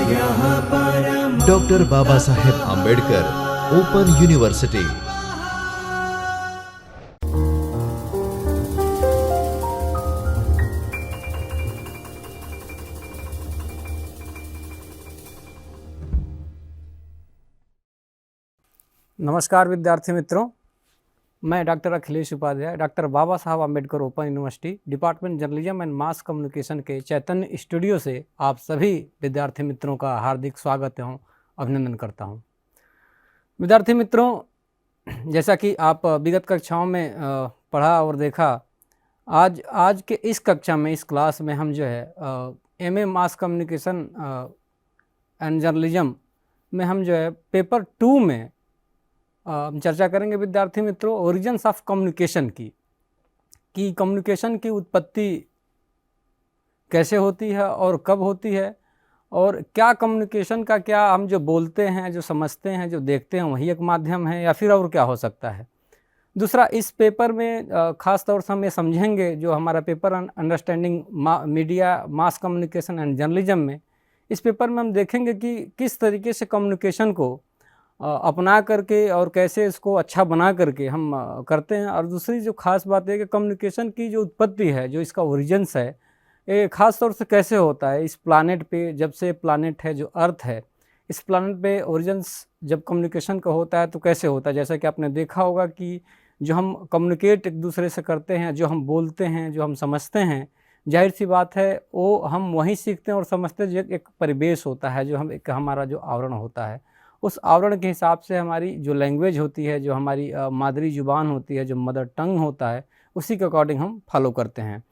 Doctor Baba Saheb Ambedkar open university. नमस्कार विद्यार्थी मित्रों, मैं doctor Akhilesh Upadhyay, doctor Baba Saheb Ambedkar open university department journalism and mass communication के चैतन्य स्टूडियो से आप सभी विद्यार्थी मित्रों का हार्दिक स्वागत एवं अभिनंदन करता हूं। विद्यार्थी मित्रों, जैसा कि आप विगत कक्षाओं में पढ़ा और देखा, आज के इस कक्षा में, इस क्लास में हम जो है MA mass communication and journalism में हम जो है पेपर 2 में हम चर्चा करेंगे विद्यार्थी मित्रों ओरिजिन्स ऑफ कम्युनिकेशन की कम्युनिकेशन की उत्पत्ति कैसे होती है और कब होती है, और क्या कम्युनिकेशन का, क्या हम जो बोलते हैं, जो समझते हैं, जो देखते हैं वही एक माध्यम है या फिर और क्या हो सकता है। दूसरा, इस पेपर में ख़ास तौर से हम ये समझेंगे, जो हमारा paper understanding media mass communication and journalism में, इस पेपर में हम देखेंगे कि किस तरीके से कम्युनिकेशन को अपना करके और कैसे इसको अच्छा बना करके हम करते हैं। और दूसरी जो ख़ास बात है कि कम्युनिकेशन की जो उत्पत्ति है, जो इसका ओरिजिन्स है, ये ख़ास तौर से कैसे होता है इस प्लानेट पे। जब से प्लानेट है जो अर्थ है, इस प्लानेट पे ओरिजिन्स जब कम्युनिकेशन का होता है तो कैसे होता है। जैसा कि आपने देखा होगा कि जो हम कम्युनिकेट एक दूसरे से करते हैं, जो हम बोलते हैं, जो हम समझते हैं, जाहिर सी बात है वो हम वहीं सीखते हैं और समझते हैं। जो एक परिवेश होता है, जो हम एक हमारा जो आवरण होता है, उस आवरण के हिसाब से हमारी जो लैंग्वेज होती है, जो हमारी मादरी ज़ुबान होती है, जो मदर टंग होता है, उसी के अकॉर्डिंग हम फॉलो करते हैं।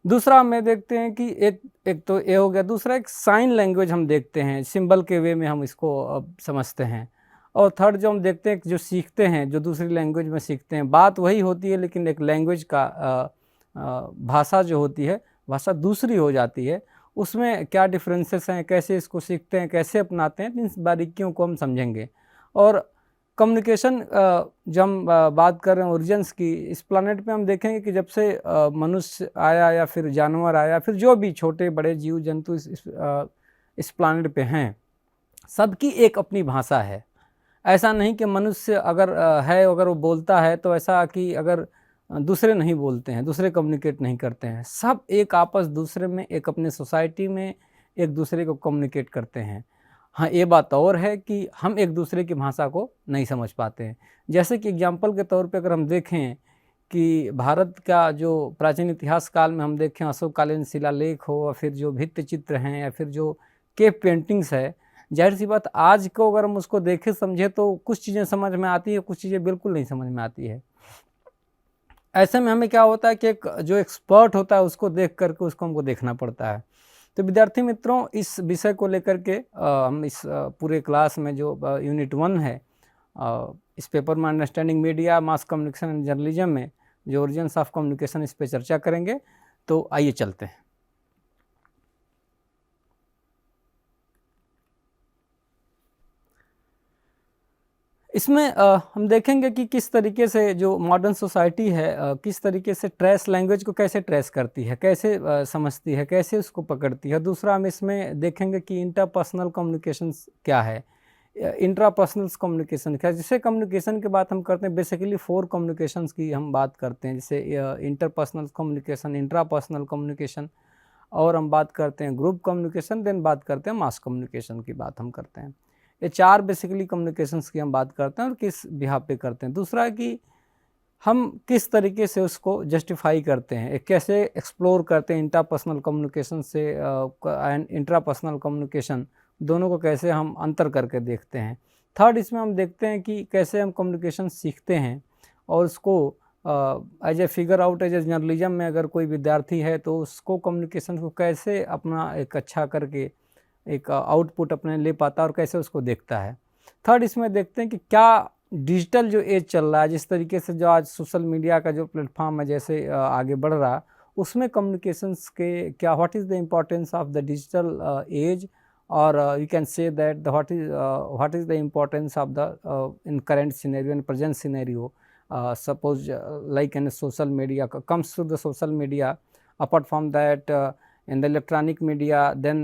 दूसरा हमें देखते हैं कि एक तो ये हो गया। दूसरा, एक साइन लैंग्वेज हम देखते हैं, सिंबल के वे में हम इसको समझते हैं। और थर्ड जो हम देखते हैं, जो सीखते हैं, जो दूसरी लैंग्वेज में सीखते हैं, बात वही होती है लेकिन एक लैंग्वेज का भाषा जो होती है, भाषा दूसरी हो जाती है। उसमें क्या डिफरेंसेस हैं, कैसे इसको सीखते हैं, कैसे अपनाते हैं, इन बारीकियों को हम समझेंगे। और कम्युनिकेशन जब हम बात कर रहे हैं ओरिजिन्स की, इस प्लानेट पे हम देखेंगे कि जब से मनुष्य आया या फिर जानवर आया, फिर जो भी छोटे बड़े जीव जंतु इस प्लानेट पे हैं, सबकी एक अपनी भाषा है। ऐसा नहीं कि मनुष्य अगर अगर वो बोलता है तो ऐसा कि अगर दूसरे नहीं बोलते हैं, दूसरे कम्युनिकेट नहीं करते हैं। सब एक आपस दूसरे में, एक अपने सोसाइटी में एक दूसरे को कम्युनिकेट करते हैं। हाँ, ये बात और है कि हम एक दूसरे की भाषा को नहीं समझ पाते हैं। जैसे कि एग्जाम्पल के तौर पे अगर हम देखें कि भारत का जो प्राचीन इतिहास काल में हम देखें, अशोककालीन शिलालेख हो या फिर जो भित्ति चित्र हैं या फिर जो केव पेंटिंग्स है, जाहिर सी बात आज को अगर हम उसको देखें समझे तो कुछ चीज़ें समझ में आती है, कुछ चीज़ें बिल्कुल नहीं समझ में आती है। ऐसे में हमें क्या होता है कि एक जो एक्सपर्ट होता है उसको देख करके उसको हमको देखना पड़ता है। तो विद्यार्थी मित्रों, इस विषय को लेकर के हम इस पूरे क्लास में जो यूनिट 1 है, इस पेपर में understanding media mass communication and journalism में जो ओरिजिन्स ऑफ कम्युनिकेशन, इस पे चर्चा करेंगे। तो आइए चलते हैं। इसमें हम देखेंगे कि किस तरीके से जो मॉडर्न सोसाइटी है किस तरीके से ट्रेस लैंग्वेज को कैसे ट्रेस करती है, कैसे समझती है, कैसे उसको पकड़ती है। दूसरा, हम इसमें देखेंगे कि इंटरपर्सनल कम्युनिकेशन क्या है, इंट्रापर्सनल कम्युनिकेशन क्या है। जिसे कम्युनिकेशन की बात हम करते हैं, बेसिकली 4 कम्युनिकेशंस की हम बात करते हैं, जैसे इंटरपर्सनल कम्युनिकेशन, इंट्रापर्सनल कम्युनिकेशन, और हम बात करते हैं ग्रुप कम्युनिकेशन, देन बात करते हैं मास कम्युनिकेशन की बात हम करते हैं। ये 4 बेसिकली कम्युनिकेशंस की हम बात करते हैं और किस बिहाफ पे करते हैं। दूसरा है कि हम किस तरीके से उसको जस्टिफाई करते हैं, कैसे एक्सप्लोर करते हैं इंटरपर्सनल कम्युनिकेशन से एंड इंट्रापर्सनल कम्युनिकेशन, दोनों को कैसे हम अंतर करके देखते हैं। थर्ड, इसमें हम देखते हैं कि कैसे हम कम्युनिकेशन सीखते हैं और उसको as a figure out, as a journalism में अगर कोई विद्यार्थी है तो उसको कम्युनिकेशन को कैसे अपना एक अच्छा करके एक आउटपुट अपने ले पाता है और कैसे उसको देखता है। थर्ड, इसमें देखते हैं कि क्या डिजिटल जो एज चल रहा है, जिस तरीके से जो आज सोशल मीडिया का जो प्लेटफॉर्म है जैसे आगे बढ़ रहा है, उसमें कम्युनिकेशंस के क्या, what is the importance of the digital age, और you can say that what is the importance of the in current scenario, in present scenario, suppose like in social media comes to the social media. Apart from that, in the electronic media, then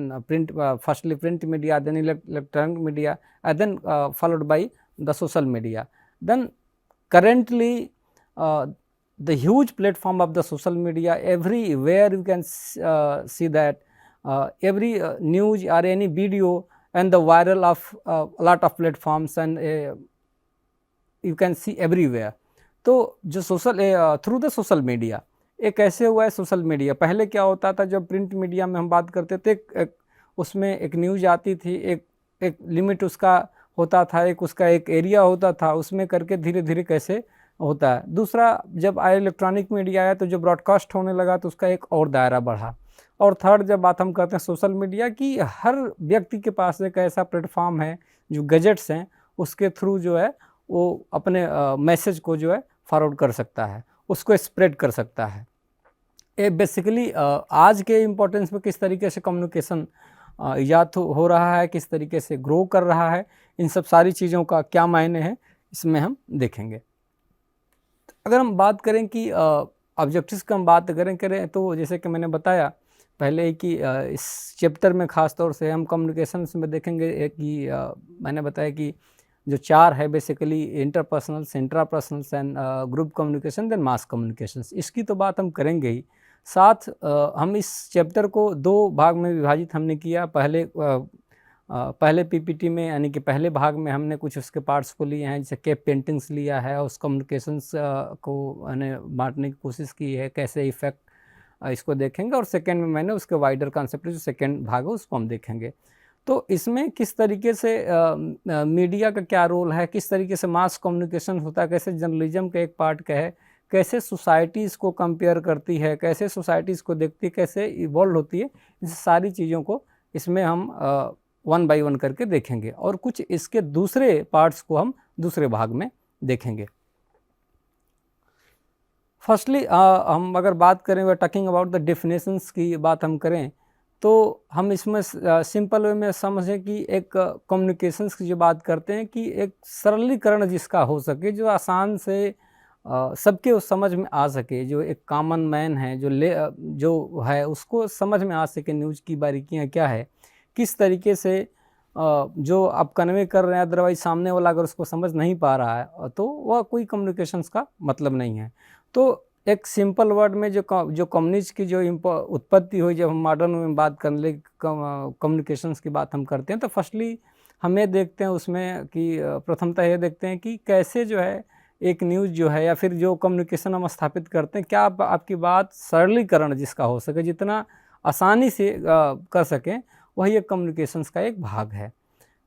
firstly print media, then electronic media, and then followed by the social media. Then currently the huge platform of the social media, everywhere you can see that every news or any video and the viral of a lot of platforms, and you can see everywhere. तो जो through the social media, ये कैसे हुआ है social media? पहले क्या होता था, जब प्रिंट मीडिया में हम बात करते थे, उसमें एक न्यूज़ आती थी, एक लिमिट उसका होता था, एक उसका एक एरिया होता था, उसमें करके धीरे धीरे कैसे होता है। दूसरा, जब इलेक्ट्रॉनिक मीडिया आया तो जो ब्रॉडकास्ट होने लगा तो उसका एक और दायरा बढ़ा। और थर्ड, जब बात हम करते हैं सोशल मीडिया की, हर व्यक्ति के पास एक ऐसा प्लेटफॉर्म है जो गैजेट्स हैं, उसके थ्रू जो है वो अपने मैसेज को जो है फॉरवर्ड कर सकता है, उसको स्प्रेड कर सकता है। ये बेसिकली आज के इम्पोर्टेंस में किस तरीके से कम्युनिकेशन ईजाद हो रहा है, किस तरीके से ग्रो कर रहा है, इन सब सारी चीज़ों का क्या मायने हैं, इसमें हम देखेंगे। अगर हम बात करें कि ऑब्जेक्टिव्स की हम बात करें तो जैसे कि मैंने बताया पहले कि इस चैप्टर में ख़ास तौर से हम कम्युनिकेशंस में देखेंगे कि मैंने बताया कि जो 4 है basically interpersonals, intrapersonals and group communication, then mass communications, इसकी तो बात हम करेंगे ही। साथ हम इस चैप्टर को 2 भाग में विभाजित हमने किया। पहले पीपीटी में, यानी कि पहले भाग में हमने कुछ उसके पार्ट्स को लिए हैं, जैसे केप पेंटिंग्स लिया है, उस कम्युनिकेशंस को मैंने बांटने की कोशिश की है, कैसे इफ़ेक्ट इसको देखेंगे। और सेकेंड में मैंने उसके वाइडर कॉन्सेप्ट जो सेकेंड भाग है उसको हम देखेंगे। तो इसमें किस तरीके से मीडिया का क्या रोल है, किस तरीके से मास कम्युनिकेशन होता है, कैसे जर्नलिज्म का एक पार्ट क्या है, कैसे सोसाइटीज़ को कंपेयर करती है, कैसे सोसाइटीज़ को देखती है, कैसे इवॉल्व होती है, इस सारी चीज़ों को इसमें हम 1 बाय 1 करके देखेंगे। और कुछ इसके दूसरे पार्ट्स को हम दूसरे भाग में देखेंगे। फर्स्टली हम अगर बात करें, we are talking about the definitions की बात हम करें, तो हम इसमें सिंपल वे में समझें कि एक कम्युनिकेशंस की जो बात करते हैं कि एक सरलीकरण जिसका हो सके, जो आसान से सबके उस समझ में आ सके, जो एक कॉमन मैन है जो है उसको समझ में आ सके न्यूज़ की बारीकियां क्या है, किस तरीके से जो आप कन्वे कर रहे हैं, अदरवाइज सामने वाला अगर उसको समझ नहीं पा रहा है तो वह कोई कम्युनिकेशंस का मतलब नहीं है। तो एक सिंपल वर्ड में जो कम्युनिस्ट की जो उत्पत्ति हुई, जब हम मॉडर्न में बात कर ले कम्युनिकेशंस की बात हम करते हैं, तो फर्स्टली हम ये देखते हैं उसमें कि प्रथमतः ये देखते हैं कि कैसे जो है एक न्यूज़ जो है या फिर जो कम्युनिकेशन हम स्थापित करते हैं, क्या आपकी बात सरलीकरण जिसका हो सके, जितना आसानी से कर सकें, वही एक कम्युनिकेशंस का एक भाग है।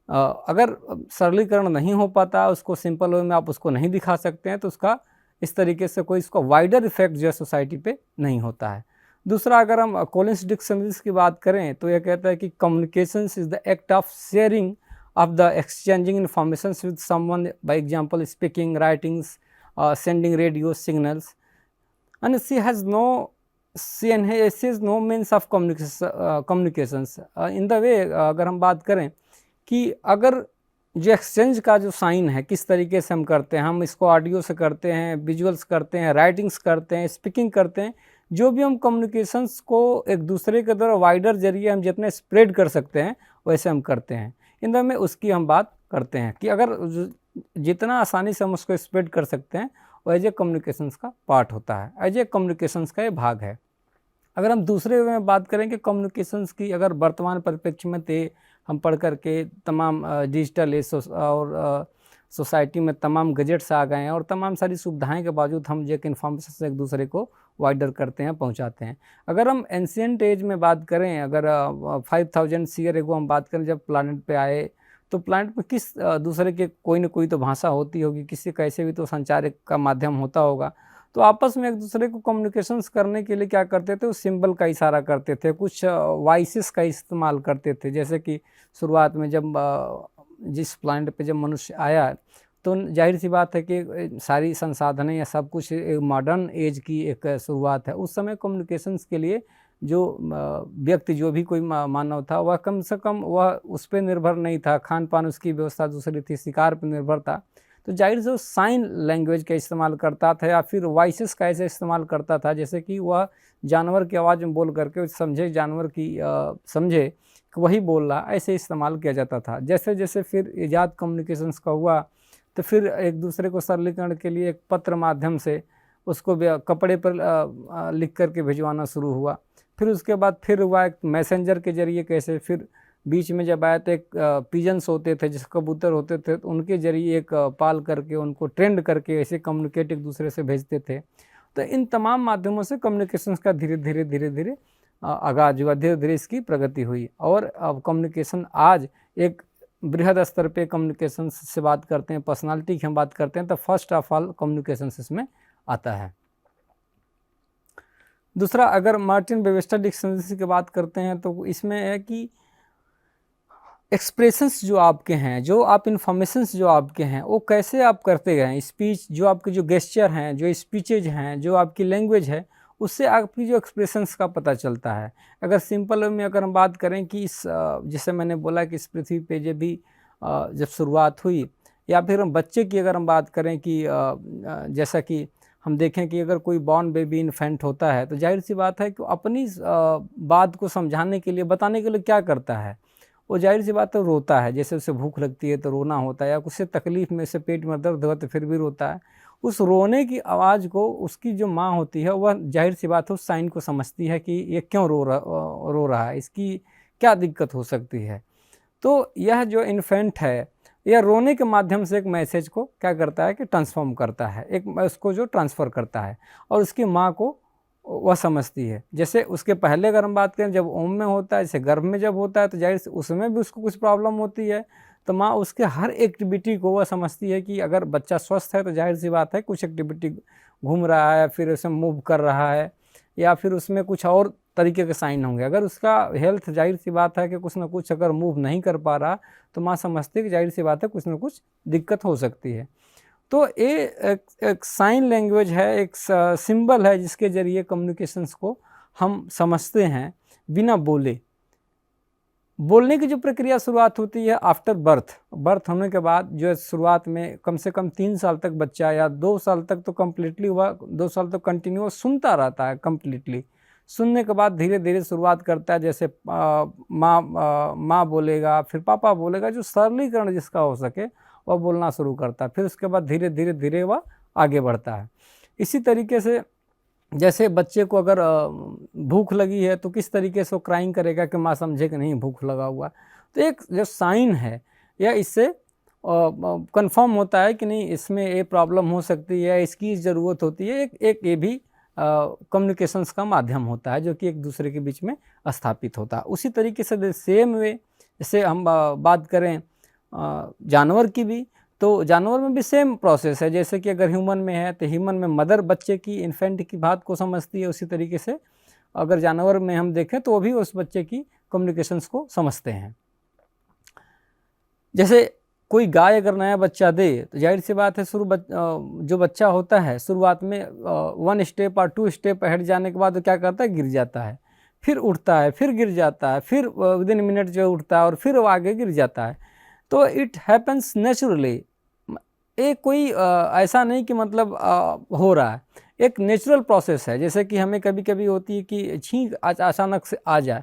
अगर सरलीकरण नहीं हो पाता, उसको सिंपल वे में आप उसको नहीं दिखा सकते हैं, तो उसका इस तरीके से कोई इसका वाइडर इफेक्ट जो है सोसाइटी पे नहीं होता है। दूसरा, अगर हम कॉलिंस डिक्शनरीज की बात करें तो यह कहता है कि communications is the act of sharing of the exchanging informations with someone, by example speaking, writings, sending radio signals, and she has no means of communications in the way। अगर हम बात करें कि अगर जो एक्सचेंज का जो साइन है किस तरीके से हम करते हैं, हम इसको ऑडियो से करते हैं, विजुअल्स करते हैं, राइटिंग्स करते हैं, स्पीकिंग करते हैं, जो भी हम कम्युनिकेशंस को एक दूसरे के द्वारा वाइडर जरिए हम जितने स्प्रेड कर सकते हैं वैसे हम करते हैं। इन में उसकी हम बात करते हैं कि अगर जितना आसानी से हम उसको स्प्रेड कर सकते हैं वो एज ए कम्युनिकेशंस का पार्ट होता है, एज ए कम्युनिकेशंस का ये भाग है। अगर हम दूसरे वे में बात करें कि कम्युनिकेशंस की अगर वर्तमान परिप्रेक्ष्य में हम पढ़ करके तमाम डिजिटल और सोसाइटी में तमाम गैजेट्स आ गए हैं और तमाम सारी सुविधाएं के बावजूद हम जो इन्फॉर्मेशन से एक दूसरे को वाइडर करते हैं, पहुंचाते हैं। अगर हम एंशियंट एज में बात करें, अगर 5000 ईयर एगो हम बात करें, जब प्लानट पे आए तो प्लानट में किस दूसरे के कोई ना कोई तो भाषा होती होगी, किसी कैसे भी तो संचार का माध्यम होता होगा। तो आपस में एक दूसरे को कम्युनिकेशंस करने के लिए क्या करते थे, उस सिंबल का इशारा करते थे, कुछ वॉइसेस का इस्तेमाल करते थे। जैसे कि शुरुआत में जब जिस प्लानट पे जब मनुष्य आया तो जाहिर सी बात है कि सारी संसाधनें या सब कुछ एक मॉडर्न एज की एक शुरुआत है। उस समय कम्युनिकेशंस के लिए जो व्यक्ति, जो भी कोई मानव था, वह कम से कम वह उस पर निर्भर नहीं था, खान पान उसकी व्यवस्था दूसरी थी, शिकार पर निर्भर था। तो जाहिर से वो साइन लैंग्वेज का इस्तेमाल करता था या फिर वॉइसेस का ऐसे इस्तेमाल करता था जैसे कि वह जानवर की आवाज़ में बोल करके समझे जानवर की समझे कि वही बोल रहा, ऐसे इस्तेमाल किया जाता था। जैसे जैसे फिर ईजाद कम्युनिकेशंस का हुआ तो फिर एक दूसरे को सरलीकरण के लिए एक पत्र माध्यम से उसको कपड़े पर लिख करके भिजवाना शुरू हुआ। फिर उसके बाद फिर हुआ एक मैसेंजर के जरिए कैसे, फिर बीच में जब आया तो एक पिजन्स होते थे जिस कबूतर होते थे, तो उनके जरिए एक पाल करके उनको ट्रेंड करके ऐसे कम्युनिकेट एक दूसरे से भेजते थे। तो इन तमाम माध्यमों से कम्युनिकेशंस का धीरे धीरे आगाज हुआ, धीरे धीरे इसकी प्रगति हुई और अब कम्युनिकेशन आज एक बृहद स्तर पे कम्युनिकेशन से बात करते हैं, पर्सनालिटी की हम बात करते हैं तो फर्स्ट ऑफ ऑल कम्युनिकेशन इसमें आता है। दूसरा, अगर मार्टिन वेबस्टर डिक्शनरी की बात करते हैं तो इसमें है कि एक्सप्रेशंस जो आपके हैं, जो आप इन्फॉर्मेशंस जो आपके हैं वो कैसे आप करते गए, स्पीच जो आपके जो गेस्चर हैं, जो स्पीचेज हैं, जो आपकी लैंग्वेज है, उससे आपकी जो एक्सप्रेशंस का पता चलता है। अगर सिंपल में अगर हम बात करें कि इस जैसे मैंने बोला कि इस पृथ्वी पे जब शुरुआत हुई, या फिर हम बच्चे की अगर हम बात करें कि जैसा कि हम देखें कि अगर कोई बॉर्न बेबी इन्फेंट होता है तो जाहिर सी बात है कि अपनी बात को समझाने के लिए, बताने के लिए क्या करता है, वो जाहिर सी बात है रोता है। जैसे उसे भूख लगती है तो रोना होता है, या उससे तकलीफ़ में से पेट में दर्द हुआ तो फिर भी रोता है। उस रोने की आवाज़ को उसकी जो माँ होती है वह जाहिर सी बात है उस साइन को समझती है कि ये क्यों रो रहा है, इसकी क्या दिक्कत हो सकती है। तो यह जो इन्फेंट है यह रोने के माध्यम से एक मैसेज को क्या करता है कि ट्रांसफॉर्म करता है, एक उसको जो ट्रांसफ़र करता है और उसकी माँ को वह समझती है। जैसे उसके पहले अगर हम बात करें जब ओम में होता है, जैसे गर्भ में जब होता है तो जाहिर से उसमें भी उसको कुछ प्रॉब्लम होती है, तो माँ उसके हर एक्टिविटी को वह समझती है कि अगर बच्चा स्वस्थ है तो जाहिर सी बात है कुछ एक्टिविटी घूम रहा है, फिर उसे मूव कर रहा है, या फिर उसमें कुछ और तरीके के साइन होंगे। अगर उसका हेल्थ जाहिर सी बात है कि कुछ ना कुछ अगर मूव नहीं कर पा रहा तो माँ समझती है कि जाहिर सी बात है कुछ ना कुछ दिक्कत हो सकती है। तो ये एक साइन लैंग्वेज है, एक सिंबल है जिसके ज़रिए कम्युनिकेशंस को हम समझते हैं बिना बोले। बोलने की जो प्रक्रिया शुरुआत होती है आफ्टर बर्थ होने के बाद, जो शुरुआत में कम से कम 3 साल तक बच्चा या 2 साल तक तो कम्प्लीटली हुआ, 2 साल तक कंटिन्यू सुनता रहता है कम्प्लीटली। सुनने के बाद धीरे धीरे शुरुआत करता है, जैसे माँ बोलेगा, फिर पापा बोलेगा, जो सरलीकरण जिसका हो सके वह बोलना शुरू करता है। फिर उसके बाद धीरे धीरे वह आगे बढ़ता है। इसी तरीके से जैसे बच्चे को अगर भूख लगी है तो किस तरीके से वो क्राइंग करेगा कि माँ समझे कि नहीं भूख लगा हुआ, तो एक जो साइन है या इससे कंफर्म होता है कि नहीं इसमें ये प्रॉब्लम हो सकती है, इसकी ज़रूरत होती है। एक ये भी कम्युनिकेशंस का माध्यम होता है जो कि एक दूसरे के बीच में स्थापित होता है। उसी तरीके से सेम वे जैसे हम बात करें जानवर की भी, तो जानवर में भी सेम प्रोसेस है। जैसे कि अगर ह्यूमन में है तो ह्यूमन में मदर बच्चे की, इन्फेंट की बात को समझती है, उसी तरीके से अगर जानवर में हम देखें तो वो भी उस बच्चे की कम्युनिकेशंस को समझते हैं। जैसे कोई गाय अगर नया बच्चा दे तो जाहिर सी बात है जो बच्चा होता है शुरुआत में 1 स्टेप और 2 स्टेप हट जाने के बाद वो क्या करता है, गिर जाता है, फिर उठता है, फिर गिर जाता है, फिर विदिन मिनट जो उठता है और फिर वो आगे गिर जाता है। तो इट हैपन्स नेचुरली, ये कोई ऐसा नहीं कि मतलब हो रहा है, एक नेचुरल प्रोसेस है। जैसे कि हमें कभी कभी होती है कि छींक अचानक से आ जाए,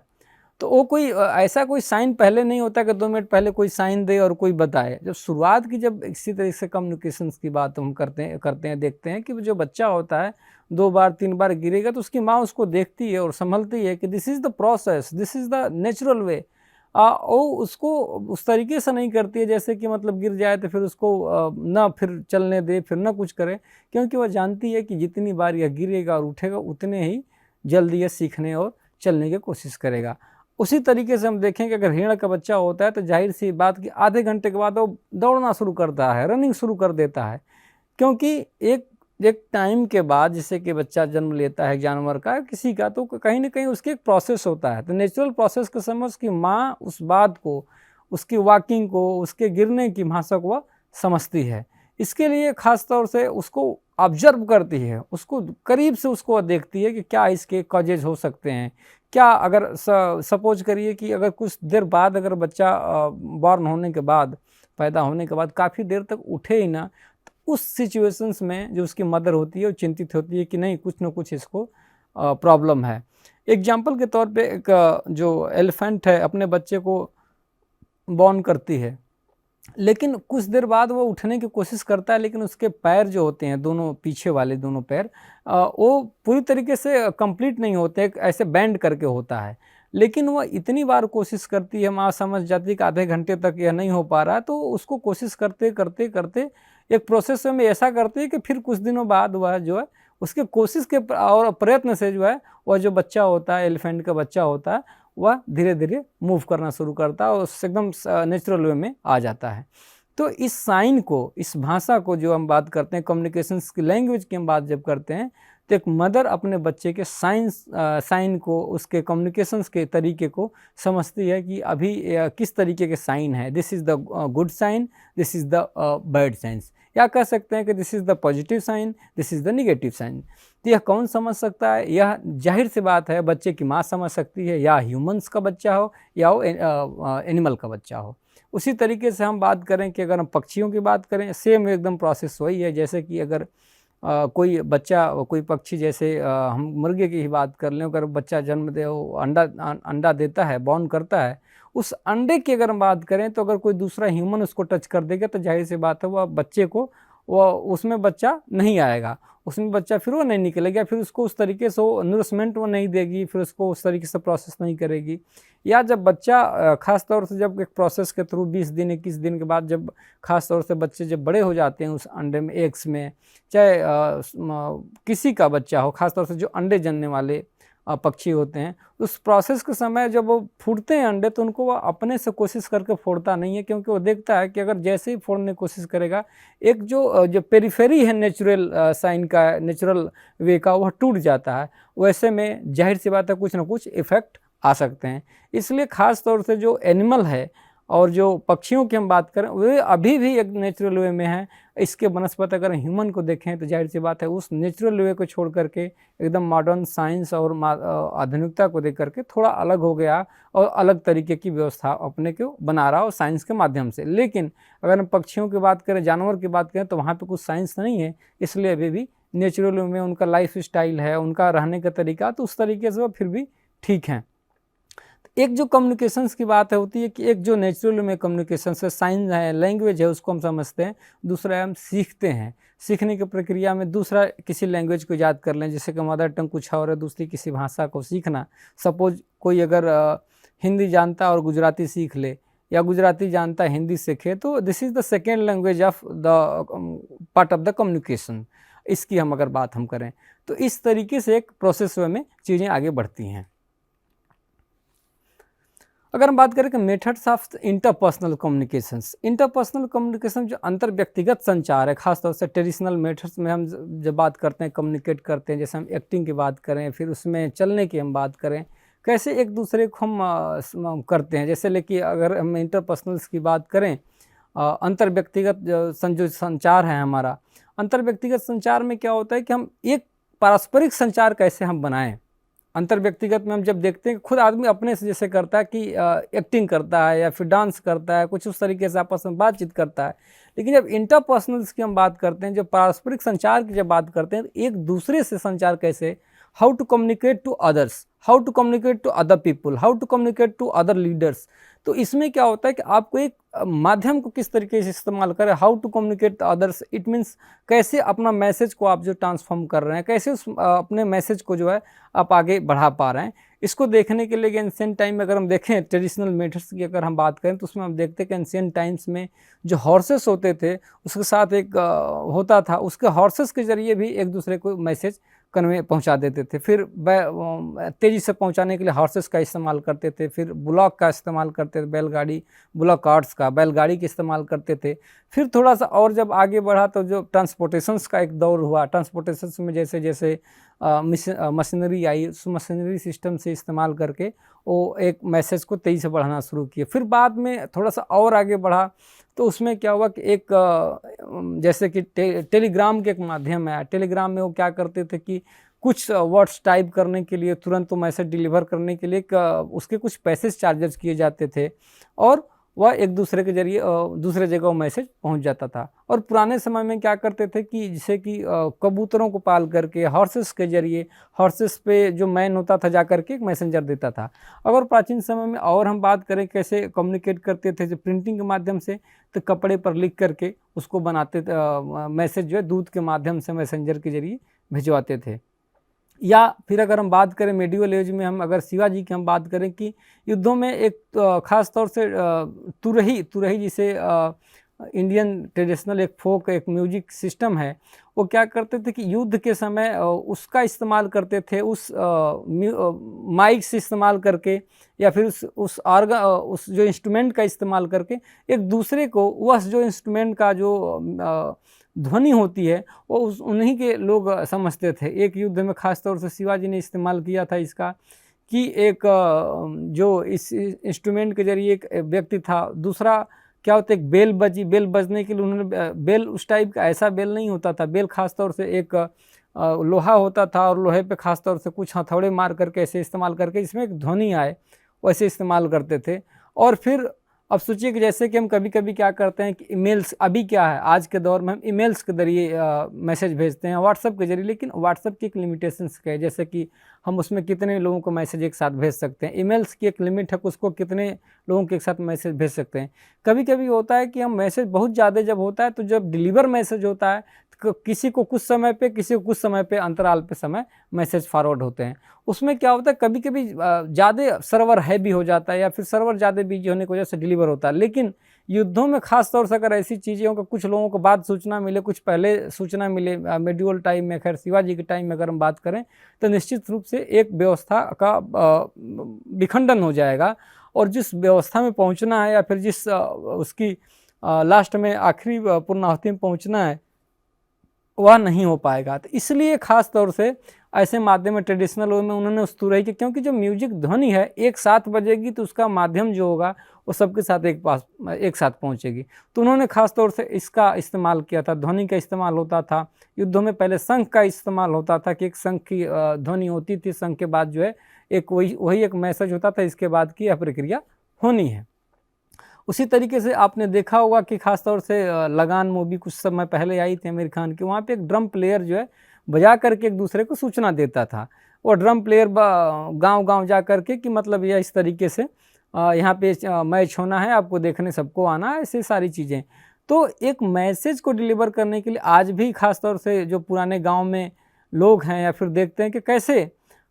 तो वो कोई ऐसा कोई साइन पहले नहीं होता कि 2 मिनट पहले कोई साइन दे और कोई बताए। जब शुरुआत की जब इसी तरह से कम्युनिकेशंस की बात हम करते हैं देखते हैं कि जो बच्चा होता है 2 बार 3 बार गिरेगा तो उसकी माँ उसको देखती है और संभलती है कि this is the process, this is the natural way. वो उसको उस तरीके से नहीं करती है जैसे कि मतलब गिर जाए तो फिर उसको ना फिर चलने दे, फिर ना कुछ करे, क्योंकि वह जानती है कि जितनी बार यह गिरेगा और उठेगा उतने ही जल्दी यह सीखने और चलने की कोशिश करेगा। उसी तरीके से हम देखें कि अगर हिरण का बच्चा होता है तो जाहिर सी बात कि आधे घंटे के बाद वो दौड़ना शुरू करता है, रनिंग शुरू कर देता है, क्योंकि एक टाइम के बाद जैसे कि बच्चा जन्म लेता है जानवर का किसी का, तो कहीं ना कहीं उसके एक प्रोसेस होता है। तो नेचुरल प्रोसेस को समझ कि माँ उस बात को, उसकी वॉकिंग को, उसके गिरने की भाषा को वह समझती है। इसके लिए ख़ास तौर से उसको ऑब्जर्व करती है, उसको करीब से उसको देखती है कि क्या इसके कॉजेज हो सकते हैं। क्या अगर सपोज करिए कि अगर कुछ देर बाद अगर बच्चा बॉर्न होने के बाद पैदा होने के बाद काफ़ी देर तक उठे ही ना, तो उस सिचुएशंस में जो उसकी मदर होती है वो चिंतित होती है कि नहीं, कुछ ना कुछ इसको प्रॉब्लम है। एग्जाम्पल के तौर पे एक जो एलिफेंट है अपने बच्चे को बॉर्न करती है, लेकिन कुछ देर बाद वो उठने की कोशिश करता है, लेकिन उसके पैर जो होते हैं, दोनों पीछे वाले दोनों पैर, वो पूरी तरीके से कंप्लीट नहीं होते, एक ऐसे बैंड करके होता है। लेकिन वह इतनी बार कोशिश करती है, माँ समझ जाती है कि आधे घंटे तक यह नहीं हो पा रहा है, तो उसको कोशिश करते करते करते एक प्रोसेस में ऐसा करती है कि फिर कुछ दिनों बाद वह जो है उसके कोशिश के और प्रयत्न से जो है वह जो बच्चा होता है, एलिफेंट का बच्चा होता है, वह धीरे धीरे मूव करना शुरू करता है और उससे एकदम नेचुरल वे में आ जाता है। तो इस साइन को, इस भाषा को जो हम बात करते हैं, कम्युनिकेशंस की लैंग्वेज की हम बात जब करते हैं, तो एक मदर अपने बच्चे के साइन को, उसके कम्युनिकेशंस के तरीके को समझती है कि अभी किस तरीके के साइन है। This is the good sign, this is the bad signs, या कह सकते हैं कि this is the positive sign, this is the negative sign. तो यह कौन समझ सकता है? यह जाहिर सी बात है बच्चे की माँ समझ सकती है, या ह्यूमंस का बच्चा हो या वो एनिमल का बच्चा हो। उसी तरीके से हम बात करें कि अगर हम पक्षियों की बात करें, सेम एकदम प्रोसेस वही है। जैसे कि अगर कोई बच्चा, कोई पक्षी, जैसे हम मुर्गे की ही बात कर लें, अगर बच्चा जन्म दे, वो अंडा देता है, बॉर्न करता है, उस अंडे की अगर हम बात करें तो अगर कोई दूसरा ह्यूमन उसको टच कर देगा तो जाहिर सी बात है वह बच्चे को, वह उसमें बच्चा नहीं आएगा, उसमें बच्चा फिर वो नहीं निकलेगा, फिर उसको उस तरीके से वो नरिशमेंट वो नहीं देगी, फिर उसको उस तरीके से प्रोसेस नहीं करेगी। या जब बच्चा ख़ास तौर से जब एक प्रोसेस के थ्रू 20 दिन 21 दिन के बाद जब ख़ास तौर से बच्चे जब बड़े हो जाते हैं उस अंडे में, एग्स में, चाहे किसी का बच्चा हो, ख़ास तौर से जो अंडे जनने वाले पक्षी होते हैं, उस प्रोसेस के समय जब वो फूटते हैं अंडे, तो उनको वो अपने से कोशिश करके फोड़ता नहीं है, क्योंकि वो देखता है कि अगर जैसे ही फोड़ने की कोशिश करेगा, एक जो पेरिफेरी है नेचुरल साइन का, नेचुरल वे का, वह टूट जाता है। वैसे में जाहिर सी बात है कुछ ना कुछ इफ़ेक्ट आ सकते हैं। इसलिए ख़ास तौर से जो एनिमल है और जो पक्षियों की हम बात करें, वे अभी भी एक नेचुरल वे में हैं। इसके बनस्पत अगर ह्यूमन को देखें तो जाहिर सी बात है उस नेचुरल वे को छोड़ करके एकदम मॉडर्न साइंस और आधुनिकता को देख करके थोड़ा अलग हो गया और अलग तरीके की व्यवस्था अपने को बना रहा हो साइंस के माध्यम से। लेकिन अगर हम पक्षियों की बात करें, जानवर की बात करें, तो वहाँ पे कुछ साइंस नहीं है, इसलिए अभी भी नेचुरल वे में उनका लाइफ स्टाइल है, उनका रहने का तरीका, तो उस तरीके से वो फिर भी ठीक हैं। एक जो कम्युनिकेशंस की बात होती है कि एक जो नेचुरल में कम्युनिकेशंस है, साइन है, लैंग्वेज है, उसको हम समझते हैं। दूसरा हम सीखते हैं, सीखने की प्रक्रिया में दूसरा किसी लैंग्वेज को याद कर लें, जैसे कि मदर टंग कुछ और है, दूसरी किसी भाषा को सीखना। सपोज कोई अगर हिंदी जानता और गुजराती सीख ले, या गुजराती जानता हिंदी सीखे, तो this is the second language of the part of the communication. इसकी हम अगर बात हम करें तो इस तरीके से एक प्रोसेस वे में चीज़ें आगे बढ़ती हैं। अगर हम बात करें कि methods of interpersonal communications, interpersonal communication जो अंतर व्यक्तिगत संचार है, खासतौर से ट्रेडिशनल मेथड्स में हम जब बात करते हैं, कम्युनिकेट करते हैं, जैसे हम एक्टिंग की बात करें, फिर उसमें चलने की हम बात करें, कैसे एक दूसरे को हम करते हैं। जैसे लेकिन अगर हम इंटरपर्सनल्स की बात करें, अंतर व्यक्तिगत जो संचार है हमारा, अंतर व्यक्तिगत संचार में क्या होता है कि हम एक पारस्परिक संचार कैसे हम बनाएं। अंतर व्यक्तिगत में हम जब देखते हैं कि खुद आदमी अपने से जैसे करता है कि एक्टिंग करता है या फिर डांस करता है, कुछ उस तरीके से आपस में बातचीत करता है। लेकिन जब इंटरपर्सनल्स की हम बात करते हैं, जब पारस्परिक संचार की जब बात करते हैं, तो एक दूसरे से संचार कैसे, how to communicate to others, how to communicate to other people, how to communicate to other leaders. तो इसमें क्या होता है कि आपको एक माध्यम को किस तरीके से इस्तेमाल करें, how to communicate others, it means कैसे अपना मैसेज को आप जो ट्रांसफॉर्म कर रहे हैं, कैसे उस अपने मैसेज को जो है आप आगे बढ़ा पा रहे हैं। इसको देखने के लिए एंशिएंट टाइम में अगर हम देखें ट्रेडिशनल मेथड्स की अगर हम बात करें, तो उसमें हम देखते हैं कि एंशिएंट टाइम्स में जो हॉर्सेस होते थे, उसके साथ एक होता था, उसके हॉर्सेस के जरिए भी एक दूसरे को मैसेज कन्वे पहुंचा देते थे। फिर तेज़ी से पहुंचाने के लिए हॉर्सेस का इस्तेमाल करते थे, फिर बुलॉक का इस्तेमाल करते थे, बैलगाड़ी, बुलॉक कार्ट्स का, बैलगाड़ी का इस्तेमाल करते थे। फिर थोड़ा सा और जब आगे बढ़ा तो जो ट्रांसपोर्टेशंस का एक दौर हुआ, ट्रांसपोर्टेशंस में जैसे जैसे मशीनरी आई, उस मशीनरी सिस्टम से इस्तेमाल करके वो एक मैसेज को तेज़ी से बढ़ाना शुरू किए। फिर बाद में थोड़ा सा और आगे बढ़ा तो उसमें क्या हुआ कि एक जैसे कि टेलीग्राम के एक माध्यम है। टेलीग्राम में वो क्या करते थे कि कुछ वर्ड्स टाइप करने के लिए, तुरंत वो मैसेज डिलीवर करने के लिए उसके कुछ पैसे चार्जेस किए जाते थे, और वह एक दूसरे के जरिए दूसरे जगह वो मैसेज पहुंच जाता था। और पुराने समय में क्या करते थे कि जैसे कि कबूतरों को पाल करके हॉर्सेस के जरिए, हॉर्सेस पे जो मैन होता था जा करके एक मैसेंजर देता था। अगर प्राचीन समय में और हम बात करें कैसे कम्युनिकेट करते थे, जो प्रिंटिंग के माध्यम से, तो कपड़े पर लिख करके उसको बनाते मैसेज जो है दूध के माध्यम से मैसेंजर के जरिए भिजवाते थे। या फिर अगर हम बात करें मेडिवल एज में, हम अगर शिवाजी की हम बात करें कि युद्धों में एक ख़ास तौर से तुरही जिसे इंडियन ट्रेडिशनल एक फोक एक म्यूजिक सिस्टम है, वो क्या करते थे कि युद्ध के समय उसका इस्तेमाल करते थे, उस माइक से इस्तेमाल करके या फिर उस जो इंस्ट्रूमेंट का इस्तेमाल करके एक दूसरे को वह जो इंस्ट्रूमेंट का जो ध्वनि होती है वो उन्हीं के लोग समझते थे। एक युद्ध में ख़ास तौर से शिवाजी ने इस्तेमाल किया था इसका कि एक जो इस इंस्ट्रूमेंट के जरिए एक व्यक्ति था, दूसरा क्या होता है, एक बेल बजने के लिए उन्होंने बेल उस टाइप का, ऐसा बेल नहीं होता था, बेल ख़ास तौर से एक लोहा होता था और लोहे पे ख़ास तौर से कुछ हथौड़े मार करके ऐसे इस्तेमाल करके इसमें एक ध्वनि आए, वैसे इस्तेमाल करते थे। और फिर अब सोचिए कि जैसे कि हम कभी कभी क्या करते हैं कि ईमेल्स, अभी क्या है आज के दौर में हम ईमेल्स के जरिए मैसेज भेजते हैं, व्हाट्सएप के जरिए, लेकिन व्हाट्सएप की एक लिमिटेशंस है, जैसे कि हम उसमें कितने लोगों को मैसेज एक साथ भेज सकते हैं। ईमेल्स की एक लिमिट है, उसको कितने लोगों के एक साथ मैसेज भेज सकते हैं। कभी कभी होता है कि हम मैसेज बहुत ज़्यादा जब होता है तो जब डिलीवर मैसेज होता है तो किसी को कुछ समय पे, किसी को कुछ समय पे, अंतराल पे समय मैसेज फॉरवर्ड होते हैं। उसमें क्या होता है, कभी कभी ज़्यादा सर्वर हैवी हो जाता है या फिर सर्वर ज़्यादा बिजी होने की वजह से डिलीवर होता है। लेकिन युद्धों में खास तौर से अगर ऐसी चीज़ें हो कि कुछ लोगों को बाद सूचना मिले, कुछ पहले सूचना मिले, मेडिवल टाइम में, खैर शिवाजी के टाइम में अगर हम बात करें तो निश्चित रूप से एक व्यवस्था का विखंडन हो जाएगा और जिस व्यवस्था में पहुंचना है या फिर जिस उसकी लास्ट में आखिरी पूर्णाहुति में पहुंचना है वह नहीं हो पाएगा। तो इसलिए खास तौर से ऐसे माध्यम में ट्रेडिशनल वे में उन्होंने उस तुरही के, क्योंकि जो म्यूजिक ध्वनि है एक साथ बजेगी तो उसका माध्यम जो होगा वो सबके साथ एक साथ पहुंचेगी, तो उन्होंने खास तौर से इसका इस्तेमाल किया था। ध्वनि का इस्तेमाल होता था युद्धों में, पहले शंख का इस्तेमाल होता था कि एक शंख की ध्वनि होती थी, शंख के बाद जो है एक वही एक मैसेज होता था, इसके बाद की यह प्रक्रिया होनी है। उसी तरीके से आपने देखा होगा कि खास तौर से लगान मूवी कुछ समय पहले आई थी आमिर खान की, वहाँ पे एक ड्रम प्लेयर जो है बजा करके एक दूसरे को सूचना देता था। और ड्रम प्लेयर गांव-गांव जा करके कि मतलब यह इस तरीके से यहाँ पे मैच होना है, आपको देखने सबको आना है, ऐसे सारी चीज़ें। तो एक मैसेज को डिलीवर करने के लिए आज भी खास तौर से जो पुराने गाँव में लोग हैं या फिर देखते हैं कि कैसे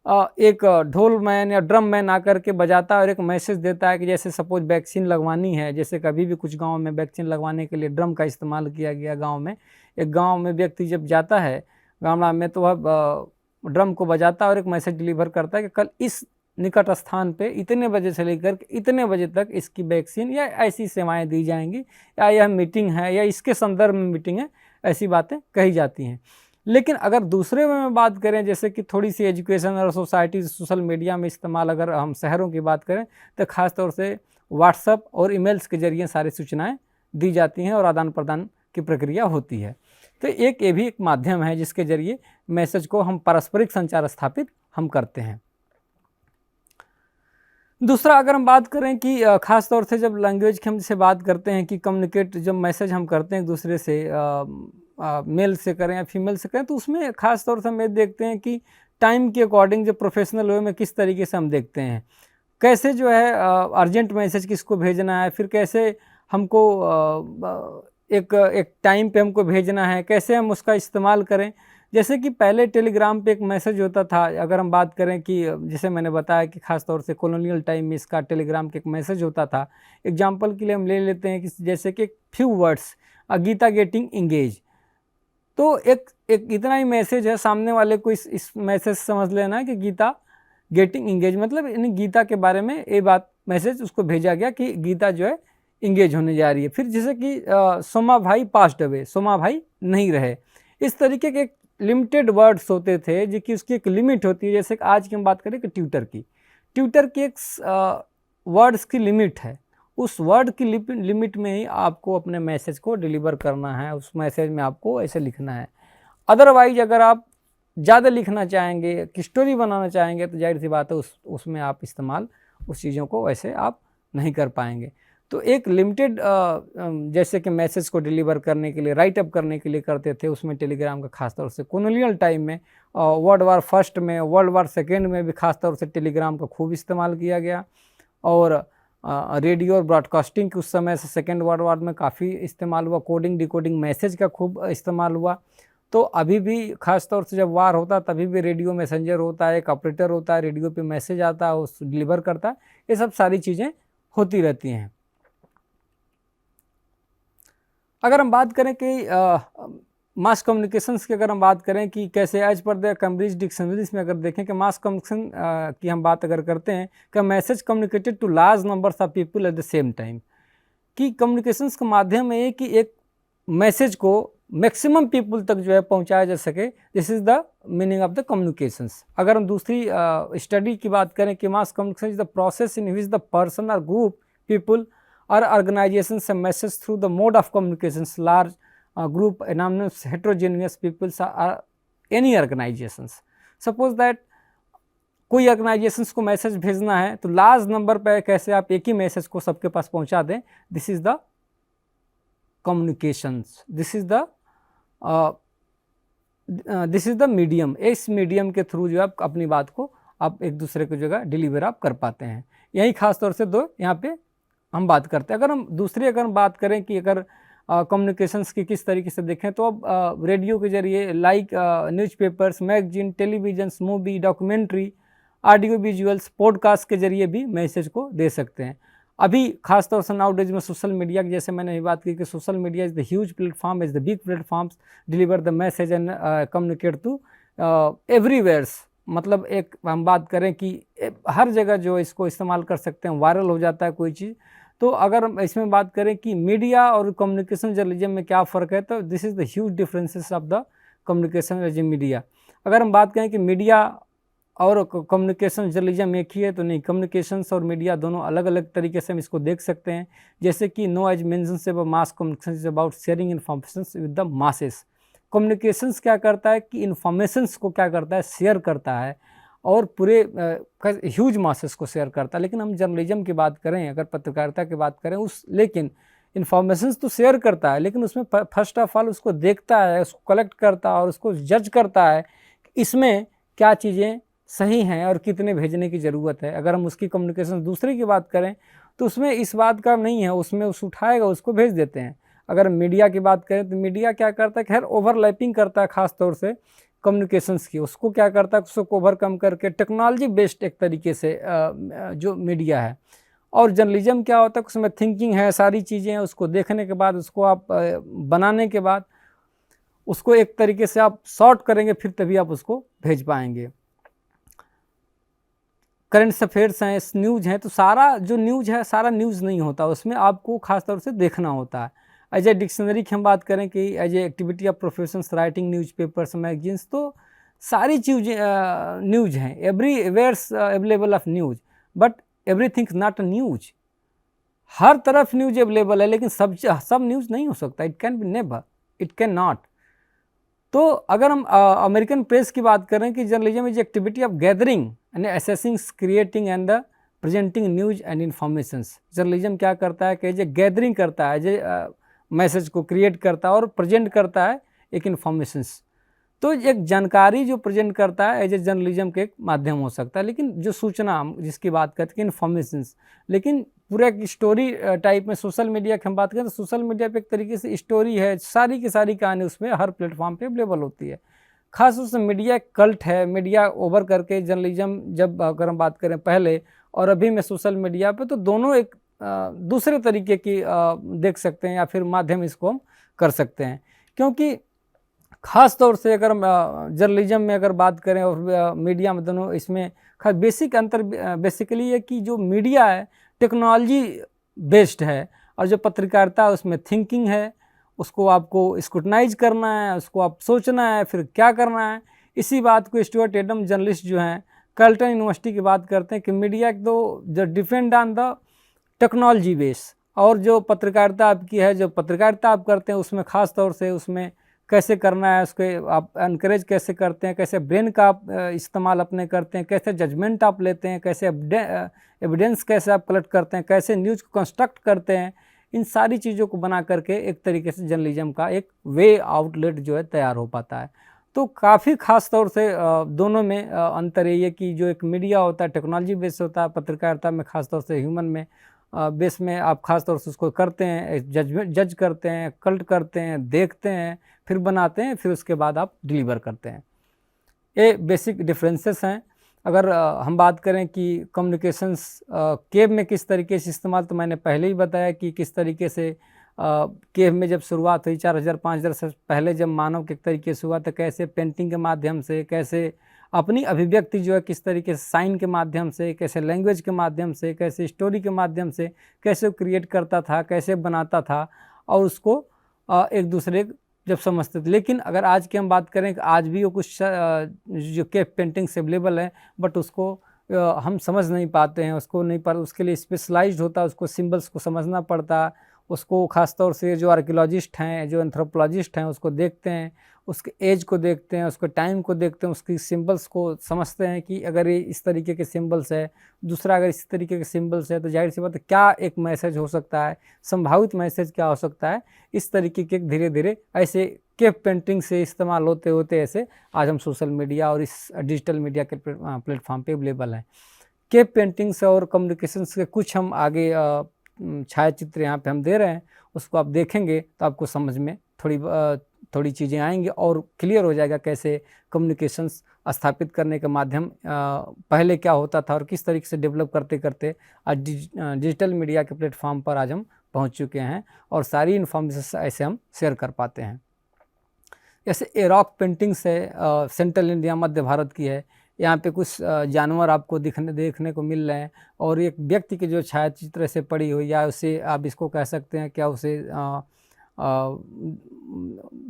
एक ढोल मैन या ड्रम मैन आकर के बजाता है और एक मैसेज देता है कि जैसे सपोज वैक्सीन लगवानी है, जैसे कभी भी कुछ गांव में वैक्सीन लगवाने के लिए ड्रम का इस्तेमाल किया गया गांव में। एक गांव में व्यक्ति जब जाता है गाँव में तो वह ड्रम को बजाता है और एक मैसेज डिलीवर करता है कि कल इस निकट स्थान पे इतने बजे से लेकर इतने बजे तक इसकी वैक्सीन या ऐसी सेवाएँ दी जाएंगी, या यह मीटिंग है या इसके संदर्भ में मीटिंग है, ऐसी बातें कही जाती हैं। लेकिन अगर दूसरे में बात करें, जैसे कि थोड़ी सी एजुकेशन और सोसाइटी सोशल मीडिया में इस्तेमाल, अगर हम शहरों की बात करें तो ख़ास तौर से व्हाट्सएप और ईमेल्स के जरिए सारी सूचनाएं दी जाती हैं और आदान प्रदान की प्रक्रिया होती है। तो ये भी एक माध्यम है जिसके जरिए मैसेज को हम पारस्परिक संचार स्थापित हम करते हैं। दूसरा अगर हम बात करें कि ख़ास तौर से जब लैंग्वेज की हम जैसे बात करते हैं कि कम्युनिकेट जब मैसेज हम करते हैं एक दूसरे से, मेल से करें या फीमेल से करें, तो उसमें ख़ास तौर से हम ये देखते हैं कि टाइम के अकॉर्डिंग जो प्रोफेशनल वे में किस तरीके से हम देखते हैं, कैसे जो है अर्जेंट मैसेज किसको भेजना है, फिर कैसे हमको एक टाइम पे हमको भेजना है, कैसे हम उसका इस्तेमाल करें। जैसे कि पहले टेलीग्राम पे एक मैसेज होता था, अगर हम बात करें कि जैसे मैंने बताया कि ख़ास तौर से कॉलोनियल टाइम में इसका टेलीग्राम के एक मैसेज होता था। एग्जांपल के लिए हम ले लेते हैं कि जैसे कि फ्यू वर्ड्स, गीता गेटिंग इंगेज, तो एक इतना ही मैसेज है, सामने वाले को इस मैसेज समझ लेना है कि गीता गेटिंग इंगेज मतलब इन गीता के बारे में ये बात मैसेज उसको भेजा गया कि गीता जो है इंगेज होने जा रही है। फिर जैसे कि सोमा भाई पास्ट अवे, सोमा भाई नहीं रहे, इस तरीके के लिमिटेड वर्ड्स होते थे जो कि उसकी एक लिमिट होती है। जैसे कि आज की हम बात करें कि ट्विटर की एक वर्ड्स की लिमिट है, उस वर्ड की लिमिट में ही आपको अपने मैसेज को डिलीवर करना है, उस मैसेज में आपको ऐसे लिखना है। अदरवाइज अगर आप ज़्यादा लिखना चाहेंगे, कि स्टोरी बनाना चाहेंगे, तो जाहिर सी बात है उसमें आप इस्तेमाल उस चीज़ों को वैसे आप नहीं कर पाएंगे। तो एक लिमिटेड जैसे कि मैसेज को डिलीवर करने के लिए, राइट अप करने के लिए करते थे, उसमें टेलीग्राम का खासतौर से कॉलोनियल टाइम में, वर्ल्ड वार फर्स्ट में, वर्ल्ड वार सेकेंड में भी खासतौर से टेलीग्राम का खूब इस्तेमाल किया गया। और रेडियो और ब्रॉडकास्टिंग के उस समय से सेकेंड वर्ल्ड वार में काफ़ी इस्तेमाल हुआ। कोडिंग डिकोडिंग मैसेज का खूब इस्तेमाल हुआ। तो अभी भी खास तौर से जब वार होता है तभी भी रेडियो मैसेंजर होता है, एक ऑपरेटर होता है, रेडियो पे मैसेज आता है, उस डिलीवर करता है। ये सब सारी चीज़ें होती रहती हैं। अगर हम बात करें कि मास कम्युनिकेशंस की, अगर हम बात करें कि कैसे, as per the Cambridge dictionaries में अगर देखें कि मास कम्युनिकेशन की हम बात अगर करते हैं कि message communicated to large numbers of people at the same time, कि कम्युनिकेशंस का माध्यम है कि एक मैसेज को मैक्सिमम पीपल तक जो है पहुंचाया जा सके। This is the meaning of the communications. अगर हम दूसरी स्टडी की बात करें कि mass communication is the process in which the person और ग्रुप पीपल और ऑर्गेनाइजेशन से message through the mode of communications large group anonymous heterogeneous peoples or any organizations। suppose that कोई ऑर्गेनाइजेशंस को मैसेज भेजना है तो लार्ज नंबर पे कैसे आप एक ही मैसेज को सबके पास पहुंचा दें, this is the communications, this is the medium. इस मीडियम के थ्रू जो आप अपनी बात को आप एक दूसरे को जगह डिलीवर आप कर पाते हैं। यही खास तौर से दो यहाँ पे हम बात करते हैं। अगर हम दूसरी अगर हम बात करें कि अगर कम्युनिकेशंस की किस तरीके से देखें तो अब रेडियो के जरिए like newspapers, magazine, televisions, movie, documentary, audio visuals, podcast के जरिए भी मैसेज को दे सकते हैं। अभी खासतौर से नाउडेज में सोशल मीडिया की, जैसे मैंने बात की कि social media is the huge platform, is the big platforms deliver the message and communicate to everywheres. मतलब एक हम बात करें कि हर जगह जो इसको इस्तेमाल कर सकते हैं, वायरल हो जाता है कोई चीज़। तो अगर हम इसमें बात करें कि मीडिया और कम्युनिकेशन जर्नलिज्म में क्या फ़र्क है, तो this is the huge differences of the communication journalism media. अगर हम बात करें कि मीडिया और कम्युनिकेशन जर्नलिज्म एक ही है, तो नहीं, कम्युनिकेशंस और मीडिया दोनों अलग अलग तरीके से हम इसको देख सकते हैं। जैसे कि नो एज मेंशन से mass communication is about sharing information with the masses. Communications क्या करता है कि इन्फॉर्मेशंस को क्या करता है, शेयर करता है और पूरे ह्यूज मासेस को शेयर करता है। लेकिन हम जर्नलिज्म की बात करें, अगर पत्रकारिता की बात करें, लेकिन इन्फॉर्मेशंस तो शेयर करता है, लेकिन उसमें फर्स्ट ऑफ ऑल उसको देखता है, उसको कलेक्ट करता है और उसको जज करता है इसमें क्या चीज़ें सही हैं और कितने भेजने की ज़रूरत है। अगर हम उसकी कम्युनिकेशन दूसरे की बात करें तो उसमें इस बात का नहीं है, उसमें उस उठाएगा उसको भेज देते हैं। अगर मीडिया की बात करें तो मीडिया क्या करता है, खैर ओवरलैपिंग करता है खास तौर से कम्युनिकेशंस की, उसको क्या करता है, उसको ओवरकम करके टेक्नोलॉजी बेस्ड एक तरीके से जो मीडिया है। और जर्नलिज्म क्या होता है, उसमें थिंकिंग है, सारी चीज़ें हैं, उसको देखने के बाद, उसको आप बनाने के बाद उसको एक तरीके से आप सॉर्ट करेंगे, फिर तभी आप उसको भेज पाएंगे। करंट अफेयर्स हैं, न्यूज़ हैं, तो सारा जो न्यूज़ है सारा न्यूज़ नहीं होता, उसमें आपको खास तौर से देखना होता है। एज ए डिक्शनरी की हम बात करें कि as a activity of professions writing newspapers, magazines, तो सारी चीज़ें न्यूज़ हैं, everywheres available of news, but everything not a news. हर तरफ न्यूज़ अवेलेबल है, लेकिन सब न्यूज़ नहीं हो सकता। It can be never, it can not. तो अगर हम अमेरिकन प्रेस की बात करें कि journalism is activity of gathering and assessing, creating and the presenting news and informations. Journalism क्या करता है कि एज ए गैदरिंग करता है, एज ए मैसेज को क्रिएट करता है और प्रेजेंट करता है एक इन्फॉर्मेशंस। तो एक जानकारी जो प्रेजेंट करता है एज ए जर्नलिज्म के एक माध्यम हो सकता है। लेकिन जो सूचना जिसकी बात करते हैं इन्फॉर्मेशंस, लेकिन पूरा एक स्टोरी टाइप में सोशल मीडिया की हम बात करें तो सोशल मीडिया पे एक तरीके से स्टोरी है, सारी की सारी कहानी उसमें हर प्लेटफॉर्म पे अवेलेबल होती है। खास तौर से मीडिया कल्ट है, मीडिया ओवर करके जर्नलिज्म जब अगर हम बात करें पहले और अभी में सोशल मीडिया पे, तो दोनों एक दूसरे तरीके की देख सकते हैं या फिर माध्यम इसको हम कर सकते हैं। क्योंकि ख़ास तौर से अगर हम जर्नलिज्म में अगर बात करें और मीडिया में, दोनों इसमें खास बेसिक अंतर बेसिकली है कि जो मीडिया है टेक्नोलॉजी बेस्ड है और जो पत्रकारिता है उसमें थिंकिंग है, उसको आपको स्क्रूटनाइज करना है, उसको आप सोचना है, फिर क्या करना है। इसी बात को स्टुअर्ट एडम जर्नलिस्ट जो हैं कर्टन यूनिवर्सिटी की बात करते हैं कि मीडिया जो depend on the technology base, और जो पत्रकारिता आपकी है, जो पत्रकारिता आप करते हैं उसमें ख़ास तौर से उसमें कैसे करना है, उसके आप एनकरेज कैसे करते हैं, कैसे ब्रेन का आप इस्तेमाल अपने करते हैं, कैसे जजमेंट आप लेते हैं, कैसे एविडेंस कैसे आप कलेक्ट करते हैं, कैसे न्यूज़ को कंस्ट्रक्ट करते हैं, इन सारी चीज़ों को बना करके एक तरीके से जर्नलिज्म का एक वे आउटलेट जो है तैयार हो पाता है। तो काफ़ी ख़ास तौर से दोनों में अंतर है ये कि जो एक मीडिया होता है टेक्नोलॉजी बेस होता है, पत्रकारिता में ख़ास तौर से ह्यूमन में बेस में आप ख़ास तौर से उसको करते हैं, जज करते हैं, कल्ट करते हैं, देखते हैं, फिर बनाते हैं, फिर उसके बाद आप डिलीवर करते हैं। ये बेसिक डिफरेंसेस हैं। अगर हम बात करें कि कम्युनिकेशंस केव में किस तरीके से इस्तेमाल, तो मैंने पहले ही बताया कि किस तरीके से केव में जब शुरुआत हुई 4000-5000 से पहले, जब मानव के तरीके से हुआ, तो कैसे पेंटिंग के माध्यम से, कैसे अपनी अभिव्यक्ति जो है किस तरीके से साइन के माध्यम से, कैसे लैंग्वेज के माध्यम से, कैसे स्टोरी के माध्यम से, कैसे क्रिएट करता था, कैसे बनाता था और उसको एक दूसरे जब समझते थे। लेकिन अगर आज की हम बात करें कि आज भी वो कुछ जो केव पेंटिंग्स अवेलेबल हैं, बट उसको हम समझ नहीं पाते हैं, उसको नहीं पर उसके लिए स्पेशलाइज्ड होता है, उसको सिंबल्स को समझना पड़ता है, उसको ख़ास तौर से जो आर्कियोलॉजिस्ट हैं, जो एंथ्रोपोलॉजिस्ट हैं, उसको देखते हैं, उसके एज को देखते हैं, उसके टाइम को देखते हैं, उसकी सिंबल्स को समझते हैं कि अगर ये इस तरीके के सिंबल्स है, दूसरा अगर इस तरीके के सिंबल्स है, तो जाहिर सी बात है क्या एक मैसेज हो सकता है, संभावित मैसेज क्या हो सकता है। इस तरीके के धीरे धीरे ऐसे केव पेंटिंग से इस्तेमाल होते होते ऐसे आज हम सोशल मीडिया और इस डिजिटल मीडिया के प्लेटफॉर्म पे अवेलेबल हैं। केव पेंटिंग्स और कम्युनिकेशंस के कुछ हम आगे छायाचित्र यहाँ पे हम दे रहे हैं, उसको आप देखेंगे तो आपको समझ में थोड़ी चीज़ें आएंगी और क्लियर हो जाएगा कैसे कम्युनिकेशंस स्थापित करने का माध्यम पहले क्या होता था और किस तरीके से डेवलप करते करते आज डिजिटल मीडिया के प्लेटफॉर्म पर आज हम पहुँच चुके हैं और सारी इन्फॉर्मेशन ऐसे हम शेयर कर पाते हैं। जैसे एरॉक पेंटिंग्स है, सेंट्रल इंडिया मध्य भारत की है। यहाँ पे कुछ जानवर आपको देखने को मिल रहे हैं और एक व्यक्ति के जो छायाचित्र से पड़ी हुई, या उसे आप इसको कह सकते हैं क्या, उसे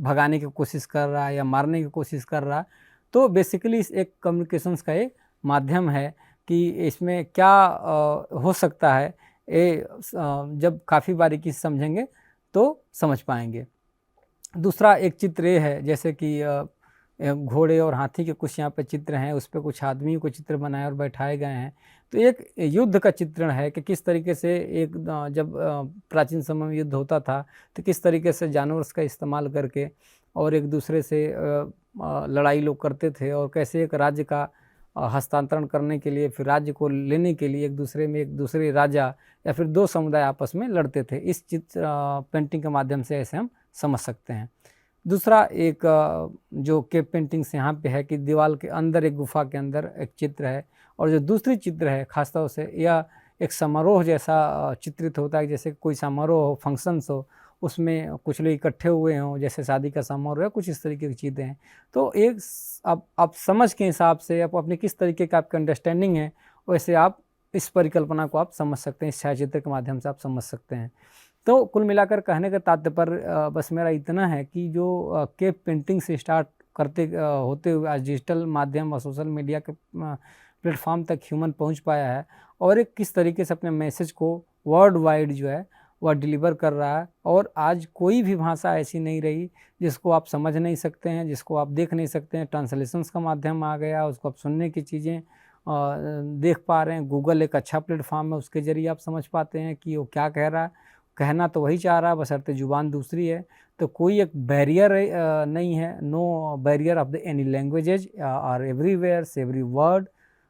भगाने की कोशिश कर रहा है या मारने की कोशिश कर रहा है। तो बेसिकली इस एक कम्युनिकेशंस का एक माध्यम है कि इसमें क्या हो सकता है, ये जब काफ़ी बारीकी से समझेंगे तो समझ पाएंगे। दूसरा एक चित्र ये है, जैसे कि घोड़े और हाथी के कुछ यहाँ पे चित्र हैं, उस पे कुछ आदमियों को चित्र बनाए और बैठाए गए हैं। तो एक युद्ध का चित्रण है कि किस तरीके से एक जब प्राचीन समय में युद्ध होता था तो किस तरीके से जानवर का इस्तेमाल करके और एक दूसरे से लड़ाई लोग करते थे और कैसे एक राज्य का हस्तांतरण करने के लिए, फिर राज्य को लेने के लिए एक दूसरे राजा या फिर दो समुदाय आपस में लड़ते थे। इस चित्र पेंटिंग के माध्यम से ऐसे हम समझ सकते हैं। दूसरा एक जो केव पेंटिंग्स यहाँ पे है कि दीवार के अंदर एक गुफा के अंदर एक चित्र है, और जो दूसरी चित्र है खासतौर से यह एक समारोह जैसा चित्रित होता है, जैसे कोई समारोह हो, फंक्शंस हो, उसमें कुछ लोग इकट्ठे हुए हों, जैसे शादी का समारोह है, कुछ इस तरीके की चीज़ें हैं। तो एक आप समझ के हिसाब से आप अपने किस तरीके का आपका अंडरस्टैंडिंग है, वैसे आप इस परिकल्पना को आप समझ सकते हैं, इस छायाचित्र के माध्यम से आप समझ सकते हैं। तो कुल मिलाकर कहने का तात्पर्य बस मेरा इतना है कि जो केव पेंटिंग से स्टार्ट करते होते हुए आज डिजिटल माध्यम और सोशल मीडिया के प्लेटफॉर्म तक ह्यूमन पहुंच पाया है और एक किस तरीके से अपने मैसेज को वर्ल्ड वाइड जो है वह डिलीवर कर रहा है। और आज कोई भी भाषा ऐसी नहीं रही जिसको आप समझ नहीं सकते हैं, जिसको आप देख नहीं सकते हैं। ट्रांसलेशंस का माध्यम आ गया, उसको आप सुनने की चीज़ें देख पा रहे हैं। गूगल एक अच्छा प्लेटफॉर्म है, उसके ज़रिए आप समझ पाते हैं कि वो क्या कह रहा है, कहना तो वही चाह रहा है, बशर्ते ज़ुबान दूसरी है। तो कोई एक बैरियर नहीं है, no barrier of the any languages are everywhere, every word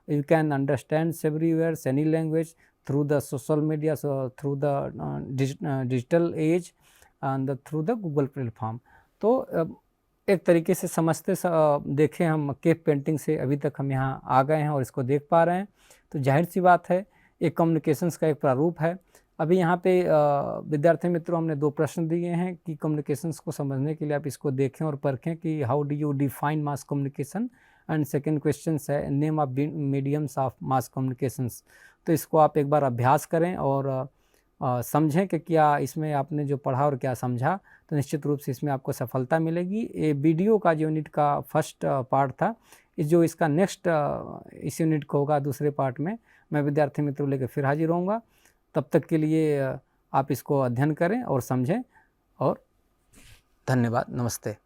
you can understand everywhere any language through the social media, so through the digital age and through the Google platform। तो एक तरीके से समझते देखें हम cave painting से अभी तक हम यहाँ आ गए हैं और इसको देख पा रहे हैं, तो जाहिर सी बात है एक कम्युनिकेशंस का एक प्रारूप है। अभी यहाँ पे विद्यार्थी मित्रों हमने 2 प्रश्न दिए हैं कि कम्युनिकेशंस को समझने के लिए आप इसको देखें और परखें कि how do you define mass communication, and second question है name of mediums of mass communications. तो इसको आप एक बार अभ्यास करें और समझें कि क्या इसमें आपने जो पढ़ा और क्या समझा, तो निश्चित रूप से इसमें आपको सफलता मिलेगी। ये वीडियो का जो यूनिट का फर्स्ट पार्ट था, जो इसका नेक्स्ट इस यूनिट को होगा दूसरे पार्ट में मैं विद्यार्थी मित्रों लेकर फिर हाजिर होऊंगा। तब तक के लिए आप इसको अध्ययन करें और समझें, और धन्यवाद, नमस्ते।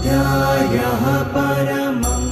स्वाध्यायः परमं